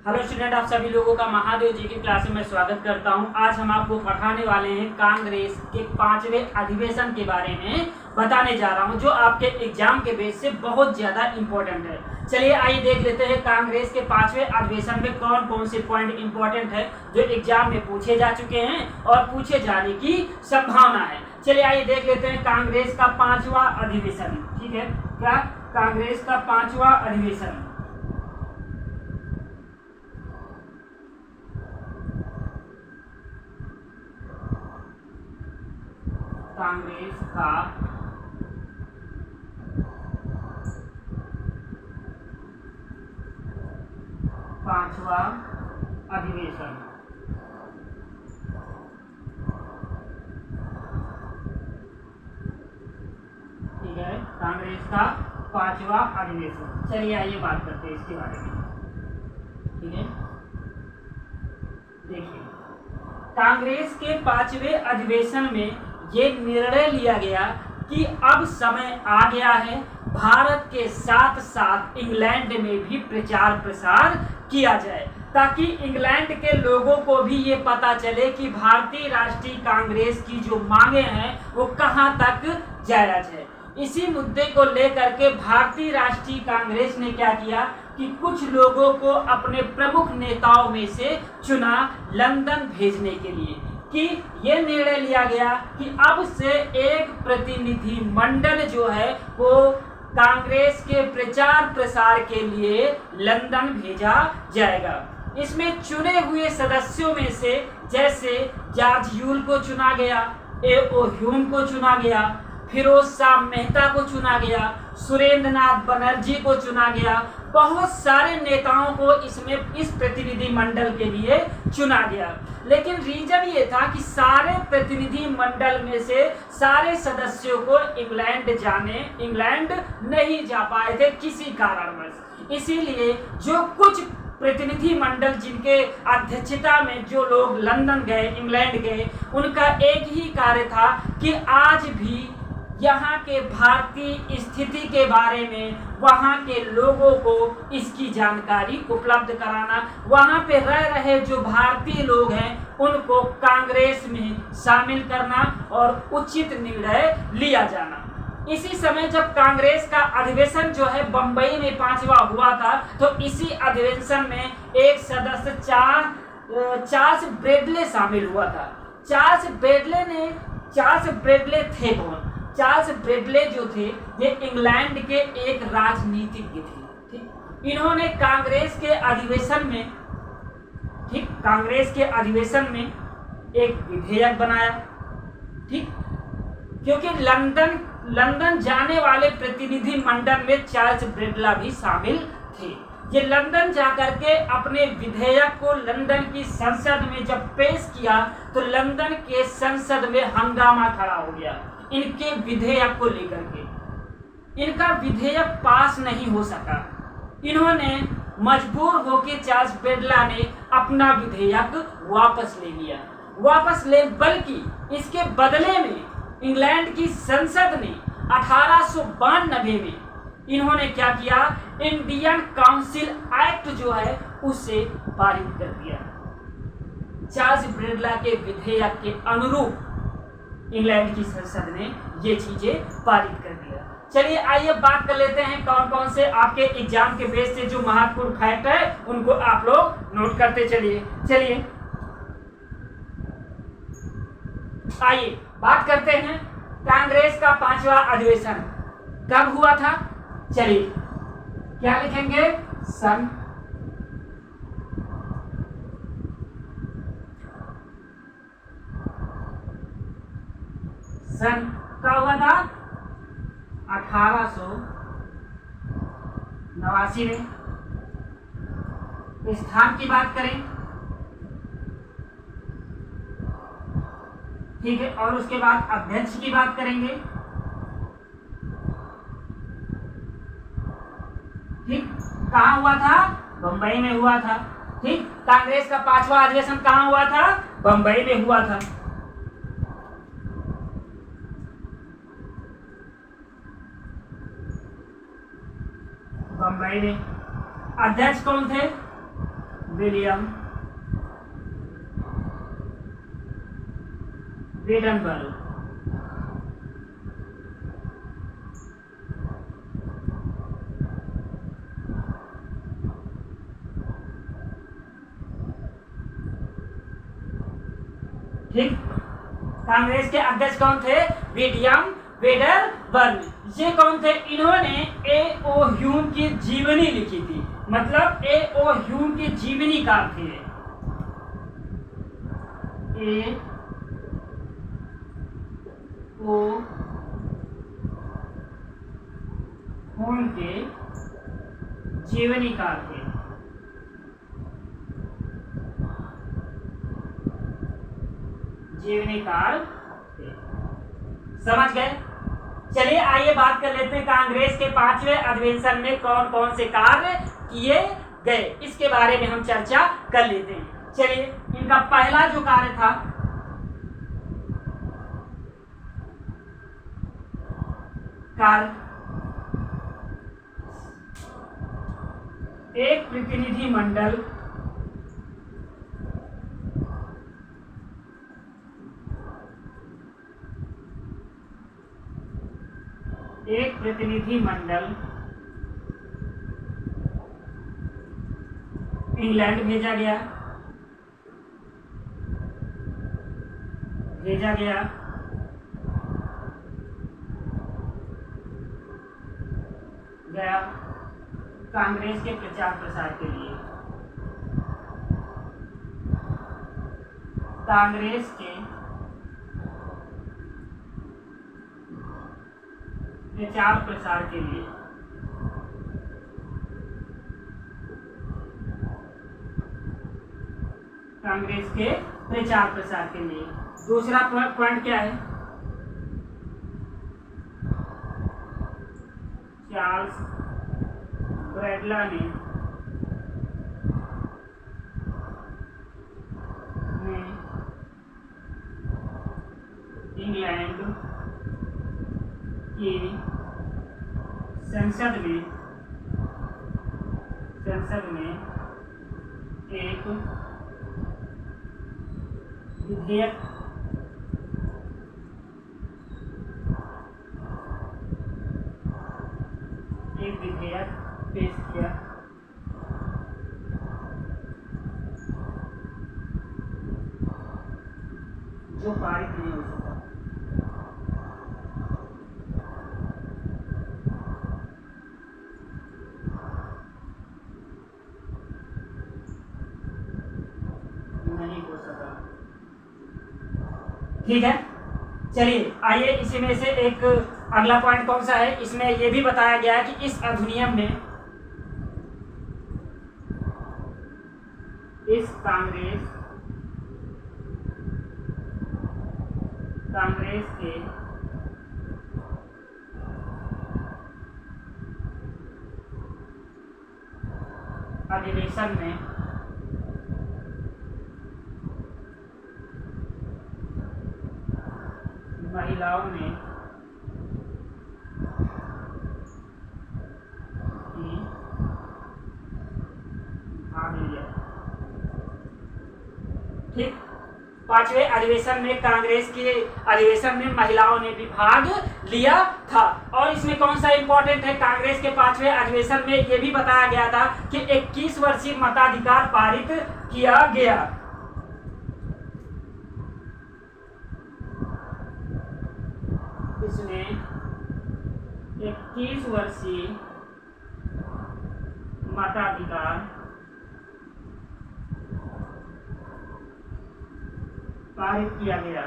Hello student, आप सभी लोगों का महादेव जी की क्लास में स्वागत करता हूं। आज हम आपको पढ़ाने वाले हैं कांग्रेस के 5वें अधिवेशन के बारे में बताने जा रहा हूं, जो आपके एग्जाम के बेस से बहुत ज्यादा इंपॉर्टेंट है। चलिए आइए देख लेते हैं कांग्रेस के 5वें अधिवेशन में कौन कौन से पॉइंट इंपॉर्टेंट है जो एग्जाम में पूछे जा चुके हैं और पूछे जाने की संभावना है। चलिए आइए देख लेते हैं कांग्रेस का 5वां अधिवेशन। ठीक है, क्या कांग्रेस का 5वां अधिवेशन। कांग्रेस का 5वां अधिवेशन। ठीक है, कांग्रेस का 5वां अधिवेशन। चलिए आइए बात करते हैं इसके बारे में। ठीक है, देखिए कांग्रेस के 5वें अधिवेशन में ये निर्णय लिया गया कि अब समय आ गया है भारत के साथ साथ इंग्लैंड में भी प्रचार प्रसार किया जाए, ताकि इंग्लैंड के लोगों को भी ये पता चले कि भारतीय राष्ट्रीय कांग्रेस की जो मांगे हैं वो कहां तक जायज है। इसी मुद्दे को लेकर के भारतीय राष्ट्रीय कांग्रेस ने क्या किया कि कुछ लोगों को अपने प्रमुख नेताओं में से चुना लंदन भेजने के लिए, कि यह निर्णय लिया गया कि अब से एक प्रतिनिधि मंडल जो है वो कांग्रेस के प्रचार प्रसार के लिए लंदन भेजा जाएगा। इसमें चुने हुए सदस्यों में से जैसे जॉर्ज ह्यूल को चुना गया, ए.ओ. ह्यूम को चुना गया, फिरोज शाह मेहता को चुना गया, सुरेंद्र नाथ बनर्जी को चुना गया, बहुत सारे नेताओं को इसमें इस प्रतिनिधि मंडल के लिए चुना गया। लेकिन रीजन ये था कि सारे प्रतिनिधि मंडल में से सारे सदस्यों को इंग्लैंड नहीं जा पाए थे किसी कारणवश। इसीलिए जो कुछ प्रतिनिधि मंडल जिनके अध्यक्षता में जो लोग लंदन गए, इंग्लैंड गए, उनका एक ही कार्य था कि आज भी यहाँ के भारतीय स्थिति के बारे में वहाँ के लोगों को इसकी जानकारी उपलब्ध कराना, वहाँ पे रह रहे जो भारतीय लोग हैं उनको कांग्रेस में शामिल करना और उचित निर्णय लिया जाना। इसी समय जब कांग्रेस का अधिवेशन जो है बंबई में 5वां हुआ था, तो इसी अधिवेशन में एक सदस्य चार्ल्स ब्रैडले शामिल हुआ था। चार्ल्स ब्रैडले थे कौन? चार्ल्स ब्रैडले जो थे ये इंग्लैंड के एक राजनीतिज्ञ थे। ठीक, इन्होंने कांग्रेस के अधिवेशन में एक विधेयक बनाया। ठीक, क्योंकि लंदन जाने वाले प्रतिनिधि मंडल में चार्ल्स ब्रैडला भी शामिल थे। ये लंदन जाकर के अपने विधेयक को लंदन की संसद में जब पेश किया तो लंदन के संसद में हंगामा खड़ा हो गया इनके विधेयक को लेकर के। इनका विधेयक पास नहीं हो सका। इन्होंने मजबूर होकर चार्ल्स ब्रैडला ने अपना विधेयक वापस ले लिया। बल्कि इसके बदले में इंग्लैंड की संसद ने 1892 में इन्होंने क्या किया, इंडियन काउंसिल एक्ट जो है उसे पारित कर दिया। चार्ल्स ब्रैडला के विधेयक के अनुरूप इंग्लैंड की संसद ने ये चीजें पारित कर दिया। चलिए आइए बात कर लेते हैं कौन कौन से आपके एग्जाम के बेस से जो महत्वपूर्ण फैक्ट है उनको आप लोग नोट करते चलिए आइए बात करते हैं कांग्रेस का 5वां अधिवेशन कब हुआ था। चलिए क्या लिखेंगे, सन का हुआ था 1889 में। स्थान की बात करें, ठीक है, और उसके बाद अध्यक्ष की बात करेंगे। ठीक, कहाँ हुआ था? बंबई में हुआ था। ठीक, कांग्रेस का 5वां अधिवेशन कहाँ हुआ था? बंबई में हुआ था। बंबई में। अध्यक्ष कौन थे? William Wedenberg. ठीक, कांग्रेस के अध्यक्ष कौन थे? William Wedenberg. ये कौन थे? इन्होंने ए.ओ. ह्यूम की जीवनी लिखी थी, मतलब ए.ओ. ह्यूम के जीवनीकार थे। ए.ओ. ह्यूम के जीवनीकार थे। जीवनीकार थे, समझ गए? चलिए आइए बात कर लेते हैं कांग्रेस के 5वें अधिवेशन में कौन कौन से कार्य किए गए, इसके बारे में हम चर्चा कर लेते हैं। चलिए, इनका पहला जो कार्य था, कार्य एक प्रतिनिधिमंडल इंग्लैंड भेजा गया कांग्रेस के प्रचार प्रसार के लिए। कांग्रेस के प्रचार प्रसार के लिए। कांग्रेस के प्रचार प्रसार के लिए। दूसरा पॉइंट क्या है? चार्ल्स ब्रैडला ने इंग्लैंड की संसद में एक विधेयक पेश किया, जो पारित नहीं हो सका। ठीक है, चलिए आइए इसी में से एक अगला पॉइंट कौन सा है? इसमें यह भी बताया गया है कि इस अधिनियम में इस कांग्रेस के अधिवेशन में महिलाओं ने भाग लिया। ठीक, 5वें अधिवेशन में कांग्रेस के अधिवेशन में महिलाओं ने भी भाग लिया था। और इसमें कौन सा इंपॉर्टेंट है? कांग्रेस के 5वें अधिवेशन में यह भी बताया गया था कि 21 वर्षीय मताधिकार पारित किया गया। इसमें 21 वर्षीय मताधिकार पारित किया गया।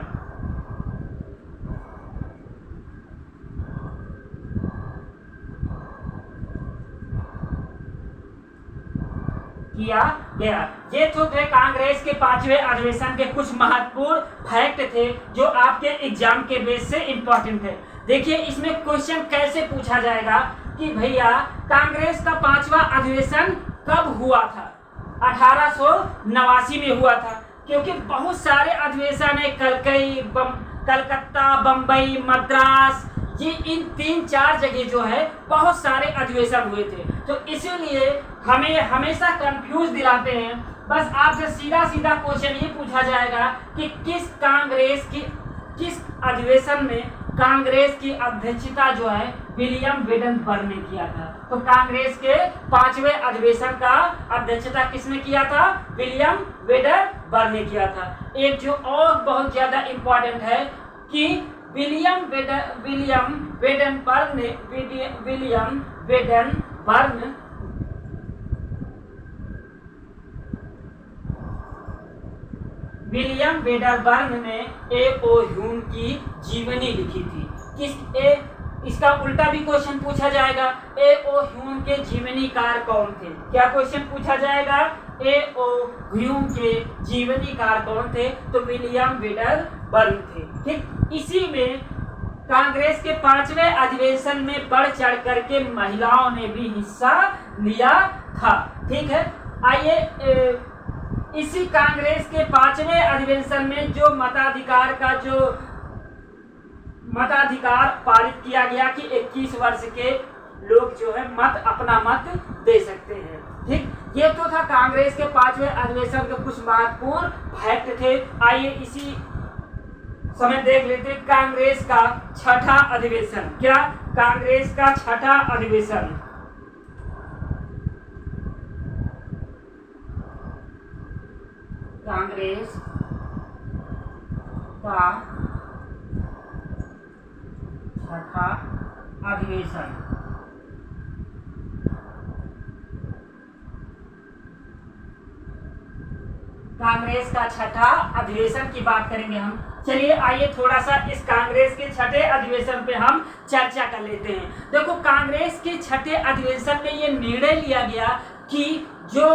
ये तो थे कांग्रेस के 5वें अधिवेशन के कुछ महत्वपूर्ण फैक्ट थे जो आपके एग्जाम के बेस से इंपॉर्टेंट है। देखिए इसमें क्वेश्चन कैसे पूछा जाएगा कि भैया कांग्रेस का 5वां अधिवेशन कब हुआ था? 1889 में हुआ था, क्योंकि बहुत सारे अधिवेशन है, कलकत्ता, बंबई, मद्रास, ये इन 3-4 जगह जो है बहुत सारे अधिवेशन हुए थे। तो इसीलिए हमें हमेशा कंफ्यूज दिलाते हैं बस आपसे सीधा सीधा क्वेश्चन ये पूछा जाएगा कि किस अधिवेशन में कांग्रेस की अध्यक्षता जो है विलियम वेडनबर्ग ने किया था। तो कांग्रेस के 5वें अधिवेशन का अध्यक्षता किसने किया था? विलियम वेडनबर्ग ने किया था। एक जो और बहुत ज्यादा इंपॉर्टेंट है कि विलियम वेडनबर्ग ने ए.ओ. ह्यूम की जीवनी लिखी थी। इसका उल्टा भी क्वेश्चन पूछा जाएगा, ए.ओ. ह्यूम के जीवनीकार कौन थे? क्या क्वेश्चन पूछा जाएगा? ए.ओ. ह्यूम के जीवनीकार कौन थे? तो विलियम वेडनबर्ग थे। ठीक, इसी में कांग्रेस के 5वें अधिवेशन में बढ़ चढ़ करके महिलाओं ने भी हिस्सा लिया था। ठीक है, आइए इसी कांग्रेस के 5वें अधिवेशन में जो मताधिकार पारित किया गया कि 21 वर्ष के लोग जो है अपना मत दे सकते हैं। ठीक, ये तो था कांग्रेस के 5वें अधिवेशन के कुछ महत्वपूर्ण फैक्ट थे। आइए इसी समय देख लेते कांग्रेस का 6ठा अधिवेशन। क्या? कांग्रेस का 6ठा अधिवेशन। कांग्रेस का 6ठा अधिवेशन। कांग्रेस का 6ठा अधिवेशन की बात करेंगे हम। चलिए आइए थोड़ा सा इस कांग्रेस के 6ठे अधिवेशन पे हम चर्चा कर लेते हैं। देखो, कांग्रेस के 6ठे अधिवेशन में ये निर्णय लिया गया कि जो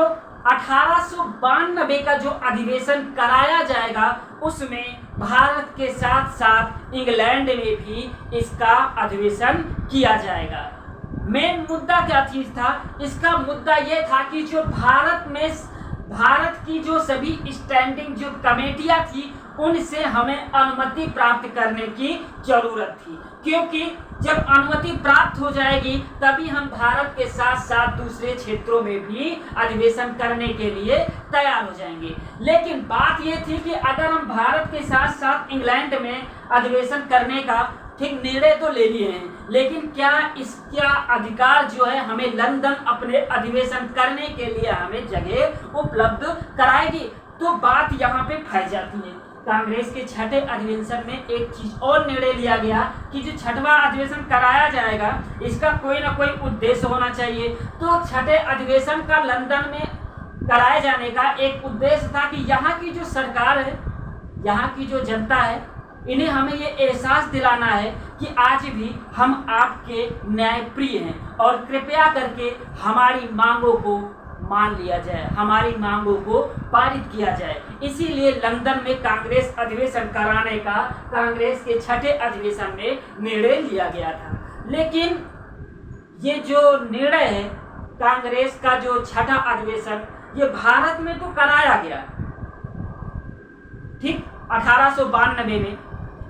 1892 का जो अधिवेशन कराया जाएगा उसमें भारत के साथ साथ इंग्लैंड में भी इसका अधिवेशन किया जाएगा। मेन मुद्दा क्या चीज था? इसका मुद्दा यह था कि जो भारत की जो सभी स्टैंडिंग जो कमेटियां थी उनसे हमें अनुमति प्राप्त करने की जरूरत थी, क्योंकि जब अनुमति प्राप्त हो जाएगी तभी हम भारत के साथ साथ दूसरे क्षेत्रों में भी अधिवेशन करने के लिए तैयार हो जाएंगे। लेकिन बात यह थी कि अगर हम भारत के साथ साथ इंग्लैंड में अधिवेशन करने का ठीक निर्णय तो ले लिए हैं, लेकिन क्या इसका अधिकार जो है हमें लंदन अपने अधिवेशन करने के लिए हमें जगह उपलब्ध कराएगी? तो बात यहाँ पे फंस जाती है। कांग्रेस के 6ठे अधिवेशन में एक चीज और निर्णय लिया गया कि जो 6वां अधिवेशन कराया जाएगा इसका कोई ना कोई उद्देश्य होना चाहिए। तो 6ठे अधिवेशन का लंदन में कराए जाने का एक उद्देश्य था कि यहाँ की जो सरकार है, यहाँ की जो जनता है, इन्हें हमें ये एहसास दिलाना है कि आज भी हम आपके न्यायप्रिय हैं और कृपया करके हमारी मांगों को मान लिया जाए, हमारी मांगों को पारित किया जाए। इसीलिए लंदन में कांग्रेस अधिवेशन कराने का कांग्रेस के 6ठे अधिवेशन में निर्णय लिया गया था। लेकिन ये जो निर्णय है कांग्रेस का जो 6ठा अधिवेशन ये भारत में तो कराया गया ठीक 1892 में,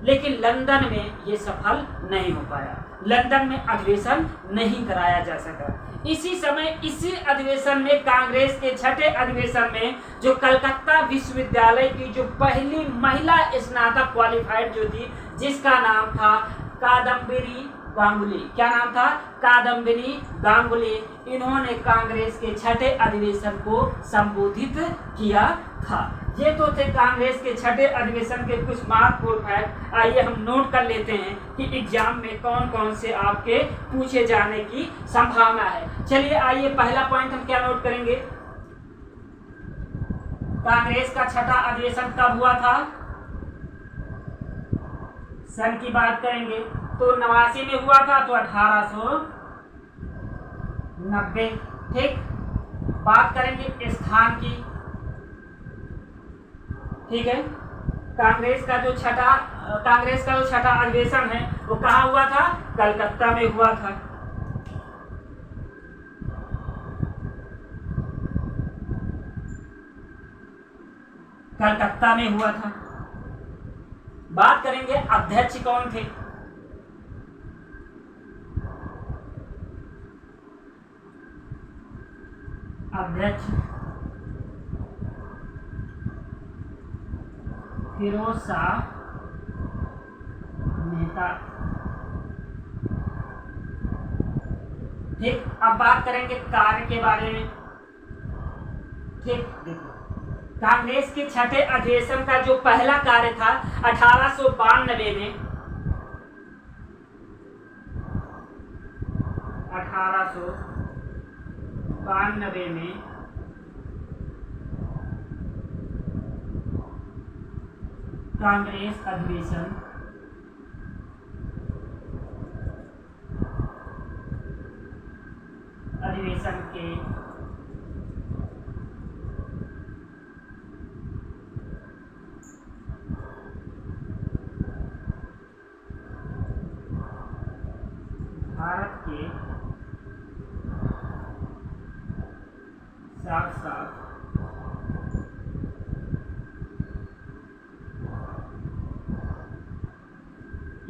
लेकिन लंदन में ये सफल नहीं हो पाया, लंदन में अधिवेशन नहीं कराया जा सका। इसी समय इसी अधिवेशन में कांग्रेस के 6ठे अधिवेशन में जो कलकत्ता विश्वविद्यालय की जो पहली महिला स्नातक क्वालिफाइड जो थी, जिसका नाम था कादम्बिनी गांगुली, क्या नाम था? कादम्बिनी गांगुली, इन्होंने कांग्रेस के 6ठे अधिवेशन को संबोधित किया था। ये तो थे कांग्रेस के 6ठे अधिवेशन के कुछ महत्वपूर्ण फैक्ट। आइए हम नोट कर लेते हैं कि एग्जाम में कौन कौन से आपके पूछे जाने की संभावना है। चलिए आइए पहला पॉइंट हम क्या नोट करेंगे, कांग्रेस का 6ठा अधिवेशन कब हुआ था? सन की बात करेंगे तो 89 में हुआ था, तो 1890। ठीक, बात करेंगे स्थान की। ठीक है, कांग्रेस का जो 6ठा अधिवेशन है वो कहाँ हुआ था? कलकत्ता में हुआ था। कलकत्ता में हुआ था। बात करेंगे अध्यक्ष कौन थे? अध्यक्ष फिरोज शाह मेहता। ठीक, अब बात करेंगे कार्य के बारे में। ठीक, देखो कांग्रेस के छठे अधिवेशन का जो पहला कार्य था 1892 में 1892 में कांग्रेस अधिवेशन के भारत के साथ साथ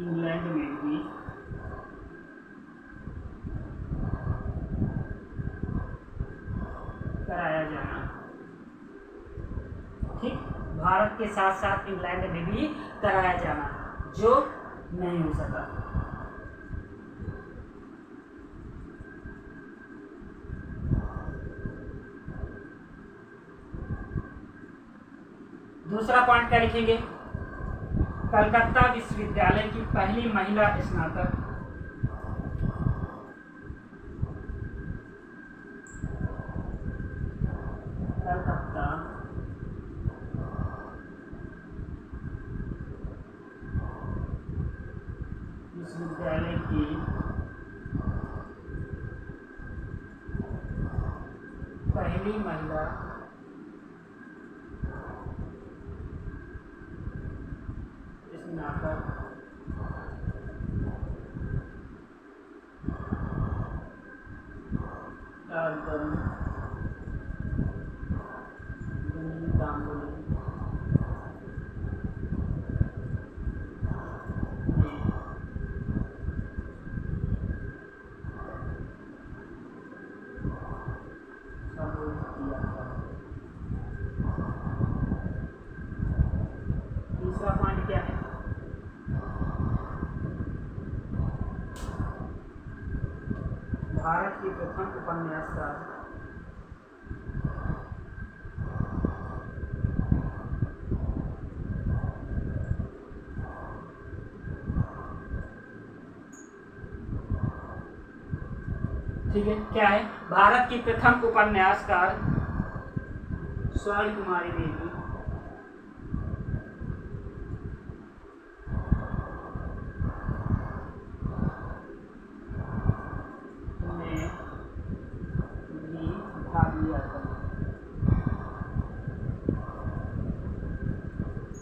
इंग्लैंड में भी कराया जाना। ठीक, भारत के साथ साथ इंग्लैंड में भी कराया जाना, जो नहीं हो सका। दूसरा पॉइंट क्या लिखेंगे? कलकत्ता विश्वविद्यालय की पहली महिला स्नातक कलकत्ता विश्वविद्यालय की पहली महिला स्नातक दूसरा पॉइंट क्या है? भारत की प्रथम उपन्यासकार ठीक है, क्या है? भारत की प्रथम उपन्यासकार स्वर्ण कुमारी देवी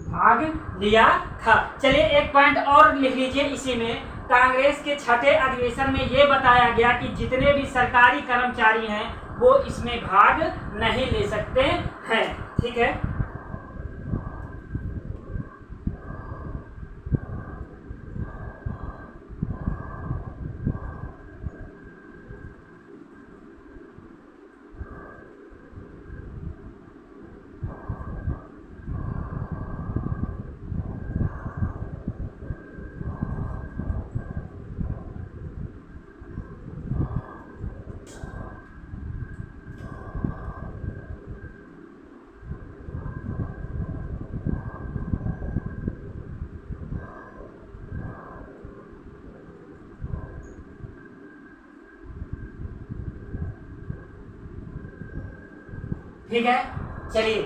भाग लिया था। चलिए एक पॉइंट और लिख लीजिए इसी में। कांग्रेस के छठे अधिवेशन में यह बताया गया कि जितने भी सरकारी कर्मचारी हैं वो इसमें भाग नहीं ले सकते हैं। ठीक है, ठीक है। चलिए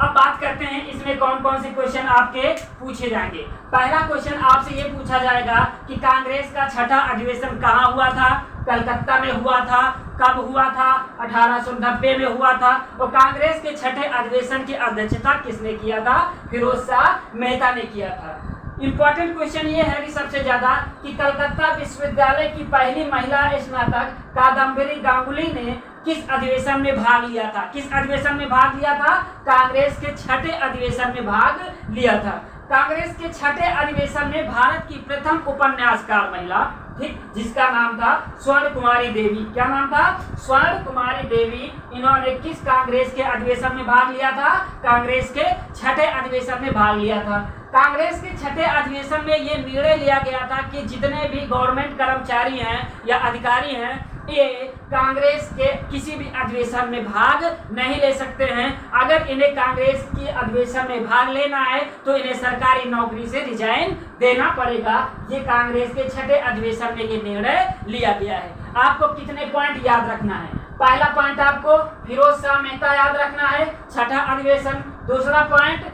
अब बात करते हैं इसमें कौन कौन से क्वेश्चन आपके पूछे जाएंगे। पहला क्वेश्चन आपसे ये पूछा जाएगा कि कांग्रेस का छठा अधिवेशन कहाँ हुआ था? कलकत्ता में हुआ था। कब हुआ था? 1890 में हुआ था। और कांग्रेस के छठे अधिवेशन की अध्यक्षता किसने किया था? फिरोज शाह मेहता ने किया था। इंपॉर्टेंट क्वेश्चन ये है कि सबसे ज्यादा कि कलकत्ता विश्वविद्यालय की पहली महिला स्नातक कादम्बरी गांगुली ने किस अधिवेशन में भाग लिया था? किस अधिवेशन में भाग लिया था? कांग्रेस के छठे अधिवेशन में भाग लिया था। कांग्रेस के छठे अधिवेशन में भारत की प्रथम उपन्यासकार महिला, ठीक, जिसका नाम था स्वर्ण कुमारी देवी। क्या नाम था? स्वर्ण कुमारी देवी। इन्होंने किस कांग्रेस के अधिवेशन में भाग लिया था? कांग्रेस के छठे अधिवेशन में भाग लिया था। कांग्रेस के छठे अधिवेशन में ये निर्णय लिया गया था कि जितने भी गवर्नमेंट कर्मचारी हैं या अधिकारी हैं, ये कांग्रेस के किसी भी अधिवेशन में भाग नहीं ले सकते हैं। अगर इन्हें कांग्रेस की अधिवेशन में भाग लेना है तो इन्हें सरकारी नौकरी से रिजाइन देना पड़ेगा। ये कांग्रेस के छठे अधिवेशन में ये निर्णय लिया गया है। आपको कितने पॉइंट याद रखना है? पहला पॉइंट आपको फिरोज शाह मेहता याद रखना है, छठा अधिवेशन। दूसरा पॉइंट,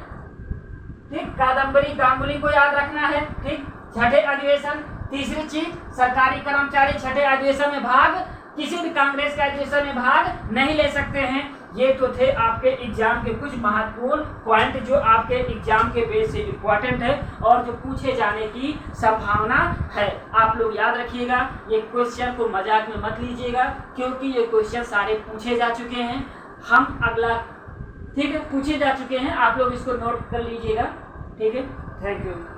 ठीक, कादम्बरी गांगुली को याद रखना है, ठीक, छठे अधिवेशन। तीसरी चीज, सरकारी कर्मचारी छठे अधिवेशन में भाग, किसी भी कांग्रेस के अधिवेशन में भाग नहीं ले सकते हैं। ये तो थे आपके एग्जाम के कुछ महत्वपूर्ण पॉइंट जो आपके एग्जाम के बेस से इम्पोर्टेंट है और जो पूछे जाने की संभावना है। आप लोग याद रखिएगा, ये क्वेश्चन को मजाक में मत लीजिएगा, क्योंकि ये क्वेश्चन सारे पूछे जा चुके हैं। हम अगला, ठीक है, पूछे जा चुके हैं, आप लोग इसको नोट कर लीजिएगा। ठीक है, थैंक यू।